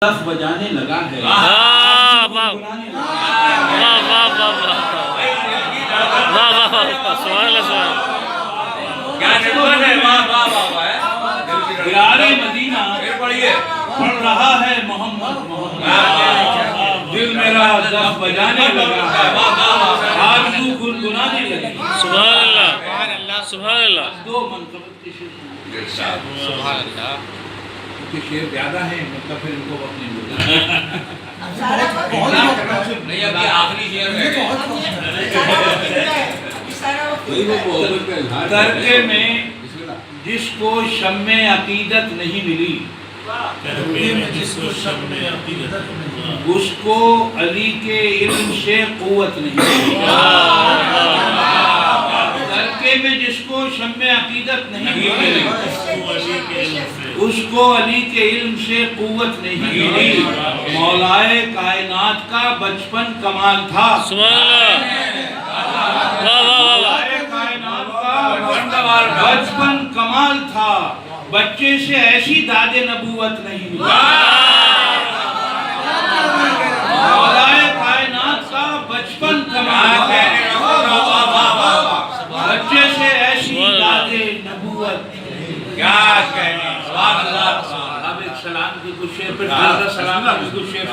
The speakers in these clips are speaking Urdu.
دف بجانے لگا ہے مدینہ پڑھ رہا ہے محمد دل میرا دف بجانے لگا ہے آرزو گنگنانے لگی سبحان اللہ سبحان اللہ دو منقبت کے شعر سبحان اللہ کہ شعر زیادہ ہیں مطلب پھر ان کو وقت نہیں ملتا نہیں ابھی آخری شعر ہے ترکے میں جس کو شمع عقیدت نہیں ملی اس کو علی کے علم سے قوت نہیں ملی ترکے میں جس کو شمع عقیدت نہیں ملی اس کو علی کے علم سے قوت نہیں ملی مولائے کائنات کا بچپن کمال تھا مولائے کائنات کا بچپن کمال تھا بچے سے ایسی داد نبوت نہیں ملی مولائے کائنات کا بچپن کمال تھا بچے سے ایسی داد نبوت کیا کہنے اب ایک سلام کی کچھ شعر پہ سلام کی کچھ شعر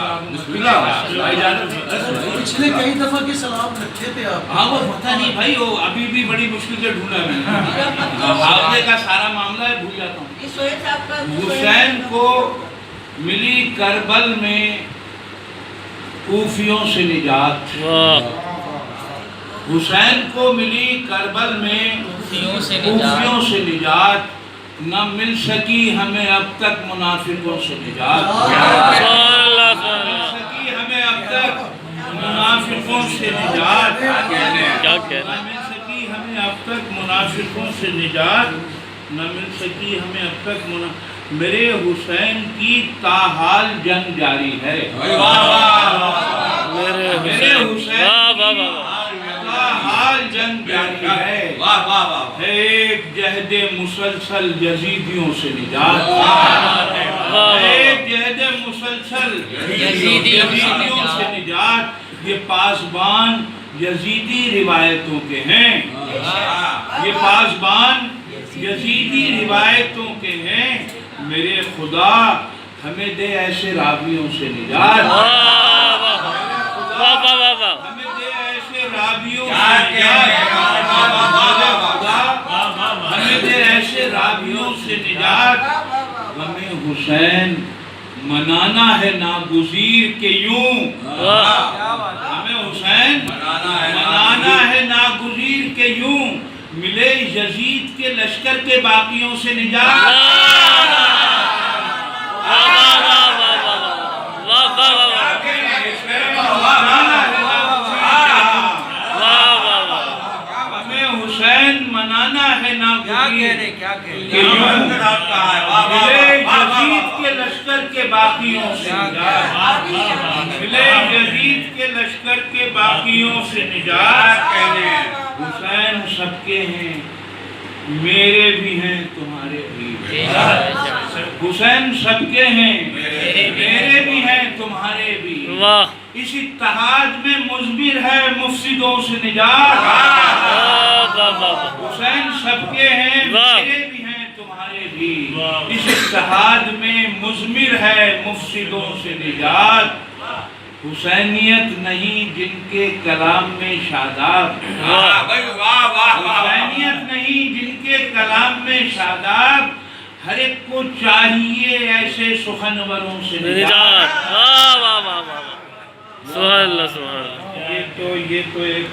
پچھلے کئی دفعہ کے سلام رکھے تھے آپ ہاں وہ پتہ نہیں بھائی وہ ابھی بھی بڑی مشکل سے ڈھونڈا میں نے حافظے کا سارا معاملہ ہے بھول جاتا ہوں حسین کو ملی کربل میں کوفیوں سے نجات حسین کو ملی کربل میں کوفیوں سے نجات نہ مل سکی ہمیں اب تک منافقوں سے نجات مل سکی ہمیں اب تک منافقوں سے نجات نہ مل سکی ہمیں اب تک منافقوں سے نجات نہ مل سکی ہمیں اب تک میرے حسین کی تاحال جنگ جاری ہے میرے حسین تاحال جنگ جاری ہے ایک جہد مسلسل یزیدیوں سے نجات ایک جہد مسلسل یزیدیوں سے نجات یہ پاسبان یزیدی روایتوں کے ہیں یہ پاسبان یزیدی روایتوں کے ہیں میرے خدا ہمیں دے ایسے راویوں سے نجات ہمیں دے ایسے راویوں سے نجات ہمیں دے ایسے راویوں سے نجات ہمیں حسین منانا ہے ناگزیر کے یوں ہمیں حسین منانا ہے ناگزیر کے یوں ملے یزید کے لشکر کے باقیوں سے نجات ہمیں حسین منانا ہے ناگزیر کے یوں ملے یزید کے لشکر کے باقیوں سے نجات ملے یزید کے لشکر کے باقیوں سے نجات حسین سب کے ہیں میرے بھی ہیں تمہارے بھی حسین سب کے ہیں میرے بھی ہیں تمہارے بھی اس اتحاد میں مضمر ہے مفسدوں سے نجات حسین سب کے ہیں میرے بھی ہیں تمہارے بھی اس اتحاد میں مضمر ہے مفسدوں سے نجات حسینیت نہیں جن کے کلام میں شاداب حسینیت نہیں جن کے کلام میں شاداب ہر ایک کو چاہیے ایسے سخنوروں سے نجات سبحان اللہ سبحان اللہ یہ تو ایک